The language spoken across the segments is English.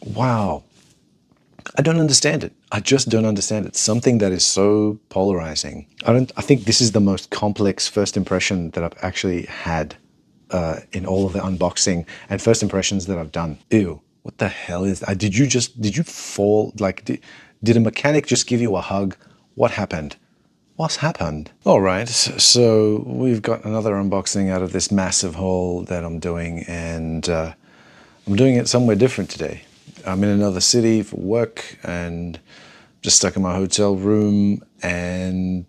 Wow. I don't understand it. I just don't understand it. Something that is so polarizing. I think this is the most complex first impression that I've actually had in all of the unboxing and first impressions that I've done. Ew, what the hell is that? Did you fall? Like, did a mechanic just give you a hug? What happened? What's happened? All right, so we've got another unboxing out of this massive haul that I'm doing, and I'm doing it somewhere different today. I'm in another city for work and just stuck in my hotel room, and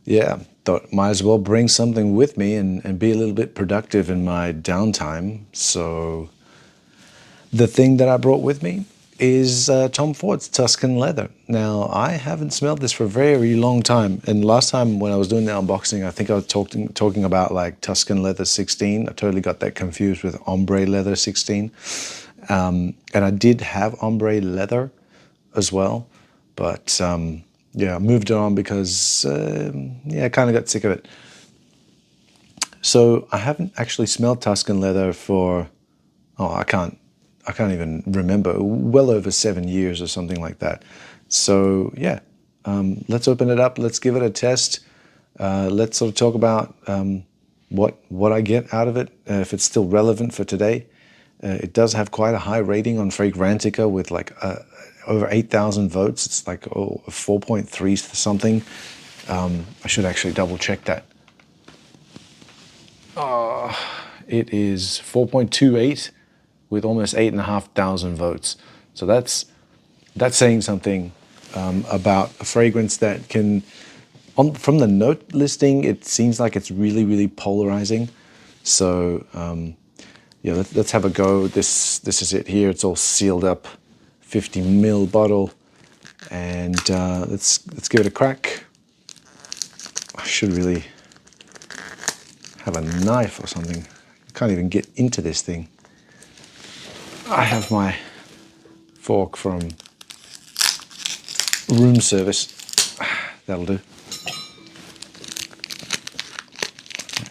yeah, thought might as well bring something with me and be a little bit productive in my downtime. So the thing that I brought with me is Tom Ford's Tuscan Leather. Now, I haven't smelled this for a very long time. And last time when I was doing the unboxing, I think I was talking about like Tuscan Leather 16. I totally got that confused with Ombre Leather 16. And I did have Ombre Leather as well. But yeah, I moved it on because yeah, I kind of got sick of it. So I haven't actually smelled Tuscan Leather for, oh, I can't even remember, well over 7 years or something like that. So yeah, let's open it up. Let's give it a test. Let's sort of talk about what I get out of it, if it's still relevant for today. It does have quite a high rating on Fragrantica with like over 8,000 votes. It's like 4.3 something. I should actually double check that. It is 4.28 with almost 8,500 votes. So that's saying something about a fragrance that can, from the note listing, it seems like it's really polarizing. So yeah, let's have a go. This is it here. It's all sealed up, 50 ml bottle, and let's give it a crack. I should really have a knife or something. I can't even get into this thing. I have my fork from room service. That'll do.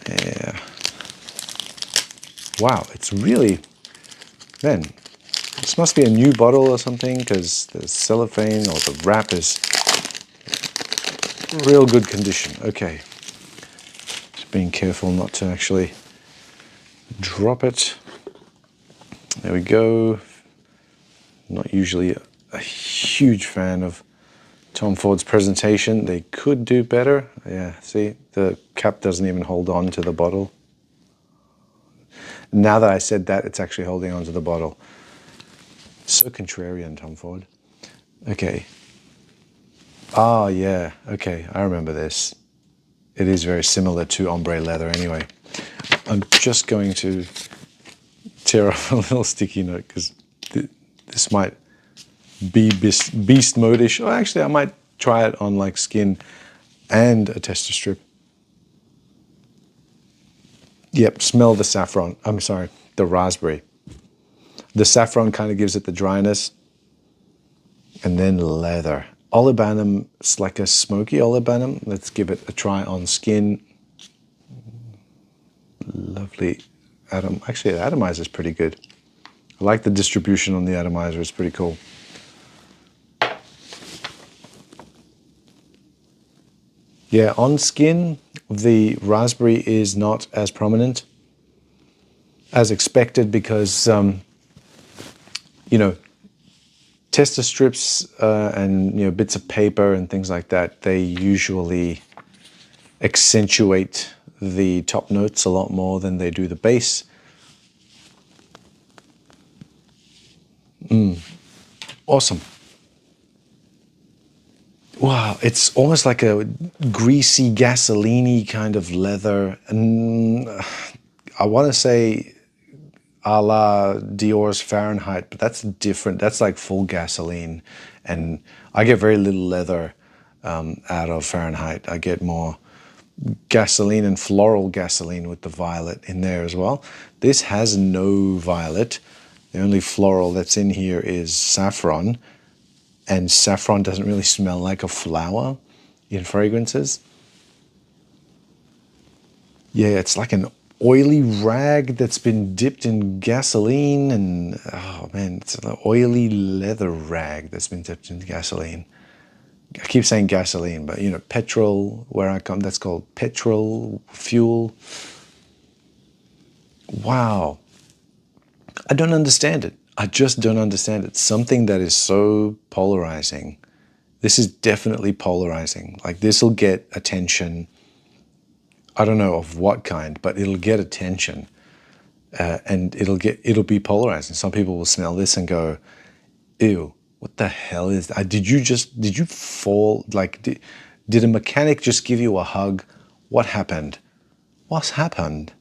Yeah. Wow, it's really, man, this must be a new bottle or something, because the cellophane or the wrap is real good condition. Okay. Just being careful not to actually drop it. There we go. Not usually a huge fan of Tom Ford's presentation. They could do better. Yeah, see, the cap doesn't even hold on to the bottle. Now that I said that, it's actually holding on to the bottle. So contrarian, Tom Ford. Okay. Ah, yeah. Okay, I remember this. It is very similar to Ombre Leather anyway. I'm just going to tear off a little sticky note because this might be beast mode-ish. Or actually, I might try it on like skin and a tester strip. Yep, smell the saffron. I'm sorry, the raspberry. The saffron kind of gives it the dryness. And then leather. Olibanum, it's like a smoky olibanum. Let's give it a try on skin. Lovely. Actually, the atomizer is pretty good. I like the distribution on the atomizer. It's pretty cool. Yeah, on skin, the raspberry is not as prominent as expected because, you know, tester strips and bits of paper and things like that, they usually accentuate the top notes a lot more than they do the base. Awesome. Wow, it's almost like a greasy, gasoline-y kind of leather. And I want to say a la Dior's Fahrenheit, but that's different. That's like full gasoline. And I get very little leather out of Fahrenheit. I get more gasoline and floral gasoline with the violet in there as well. This has no violet. The only floral that's in here is saffron. And saffron doesn't really smell like a flower in fragrances. Yeah, it's like an oily rag that's been dipped in gasoline, and oh man, it's an oily leather rag that's been dipped in gasoline. I keep saying gasoline, but you know, petrol, where I come, that's called petrol fuel. Wow. I don't understand it. I just don't understand it. Something that is so polarizing. This is definitely polarizing. Like, this will get attention. I don't know of what kind, but it'll get attention, and it'll be polarizing. Some people will smell this and go, "Ew, what the hell is that? Did you fall? Like, did a mechanic just give you a hug? What happened? What's happened?"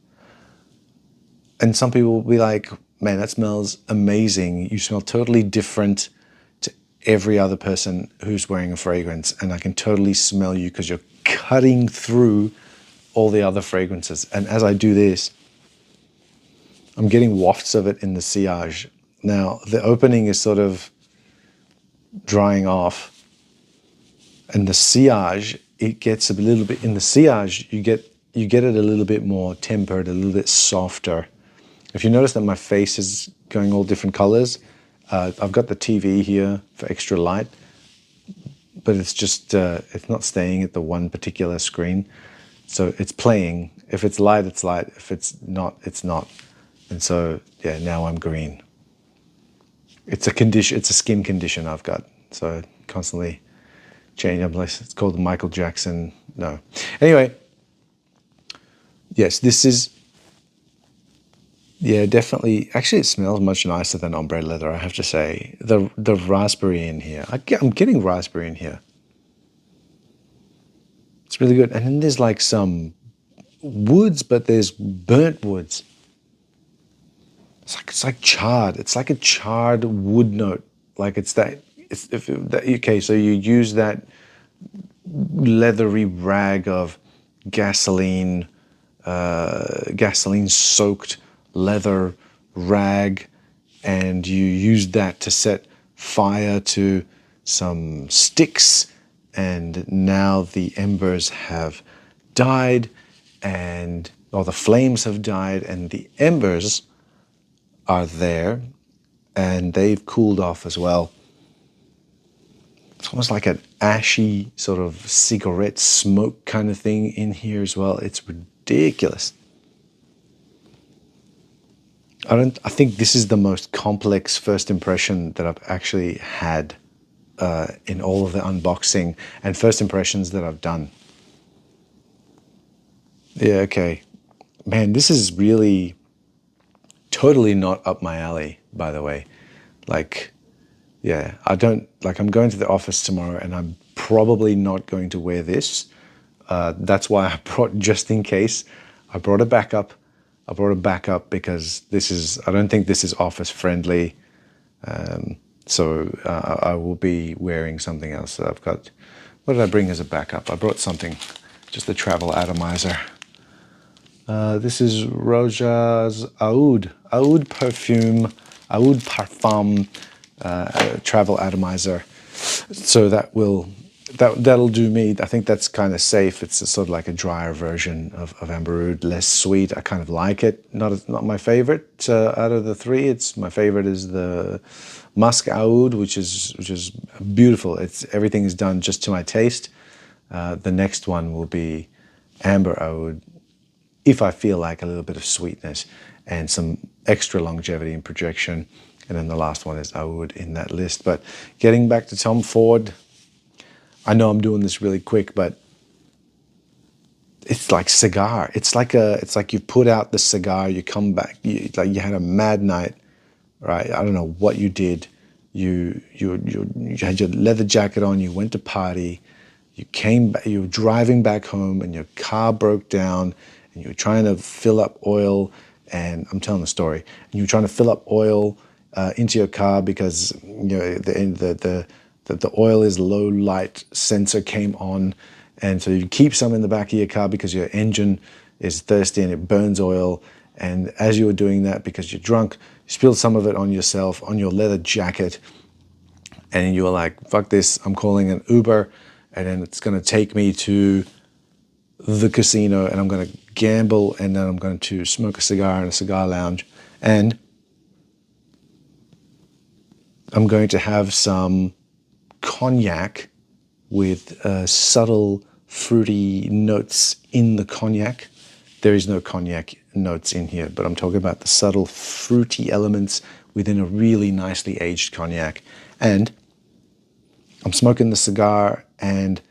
And some people will be like, "Man, that smells amazing. You smell totally different to every other person who's wearing a fragrance, and I can totally smell you because you're cutting through all the other fragrances." And as I do this, I'm getting wafts of it in the sillage. Now, the opening is sort of drying off, and the sillage, it gets a little bit, in the sillage, you get it a little bit more tempered, a little bit softer. If you notice that my face is going all different colors, I've got the TV here for extra light, but it's just, it's not staying at the one particular screen. So it's playing. If it's light, it's light. If it's not, it's not. And so, yeah, now I'm green. It's a condition, it's a skin condition I've got. So constantly change. It's called Michael Jackson. No. Anyway, yes, this is, yeah, definitely. Actually, it smells much nicer than ombre leather, I have to say. The raspberry in here. I'm getting raspberry in here. It's really good. And then there's like some woods, but there's burnt woods. It's like charred. It's like a charred wood note. Like it's that. Okay, so you use that leathery rag of gasoline, gasoline-soaked leather rag, and you use that to set fire to some sticks, and now the embers have died, or the flames have died, and the embers are there, and they've cooled off as well. It's almost like an ashy sort of cigarette smoke kind of thing in here as well. It's ridiculous. I think this is the most complex first impression that I've actually had in all of the unboxing and first impressions that I've done. Yeah, okay. Man, this is really totally not up my alley, by the way. Like, yeah, I'm going to the office tomorrow, and I'm probably not going to wear this. That's why I brought, just in case, I brought a backup. I brought a backup because I don't think this is office friendly. So I will be wearing something else. So I've got, what did I bring as a backup? I brought something, just a travel atomizer. This is Roja's Oud Perfume, Oud Parfum travel atomizer. So that'll do me. I think that's kind of safe. It's sort of like a drier version of Amber Oud, less sweet. I kind of like it. Not my favorite out of the three. It's my favorite is the Musk Oud, which is beautiful. Everything is done just to my taste. The next one will be Amber Oud, if I feel like a little bit of sweetness and some extra longevity and projection. And then the last one is Oud in that list. But getting back to Tom Ford, I know I'm doing this really quick, but it's like cigar. It's like you put out the cigar, you come back, you had a mad night, right? I don't know what you did. You had your leather jacket on, you went to party, you came back, you were driving back home, and your car broke down, and you were trying to fill up oil, and I'm telling the story, and you were trying to fill up oil into your car because the oil is low light sensor came on, and so you keep some in the back of your car because your engine is thirsty and it burns oil. And as you were doing that, because you're drunk, you spilled some of it on yourself, on your leather jacket, and you were like, fuck this, I'm calling an Uber, and then it's going to take me to the casino and I'm going to gamble, and then I'm going to smoke a cigar in a cigar lounge, and I'm going to have some cognac with subtle fruity notes in the cognac. There is no cognac notes in here, but I'm talking about the subtle fruity elements within a really nicely aged cognac. And I'm smoking the cigar, and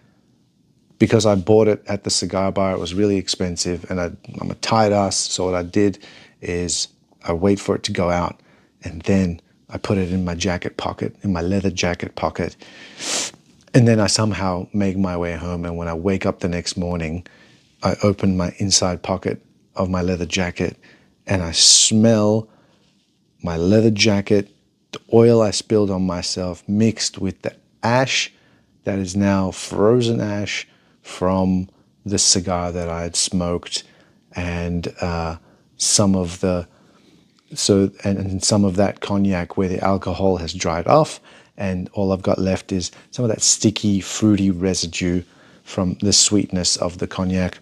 because I bought it at the cigar bar, it was really expensive, and I'm a tight ass, so what I did is I wait for it to go out, and then I put it in my jacket pocket, in my leather jacket pocket, and then I somehow make my way home, and when I wake up the next morning, I open my inside pocket of my leather jacket, and I smell my leather jacket, the oil I spilled on myself mixed with the ash that is now frozen ash from the cigar that I had smoked, and some of the and some of that cognac where the alcohol has dried off, and all I've got left is some of that sticky, fruity residue from the sweetness of the cognac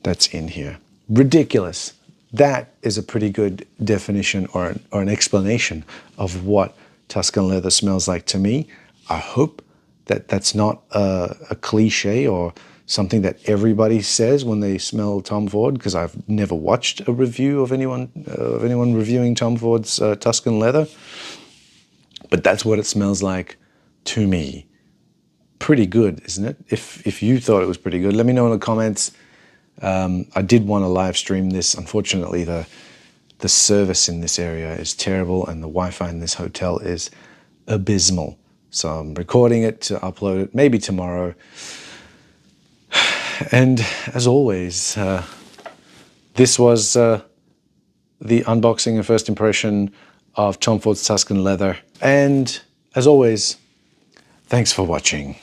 that's in here. Ridiculous. That is a pretty good definition or an explanation of what Tuscan leather smells like to me. I hope that that's not a cliche or something that everybody says when they smell Tom Ford, because I've never watched a review of anyone reviewing Tom Ford's Tuscan leather. But that's what it smells like to me. Pretty good, isn't it? If you thought it was pretty good, let me know in the comments. I did want to live stream this. Unfortunately, the service in this area is terrible, and the Wi-Fi in this hotel is abysmal. So I'm recording it to upload it maybe tomorrow. And as always, this was the unboxing and first impression of Tom Ford's Tuscan leather. And as always, thanks for watching.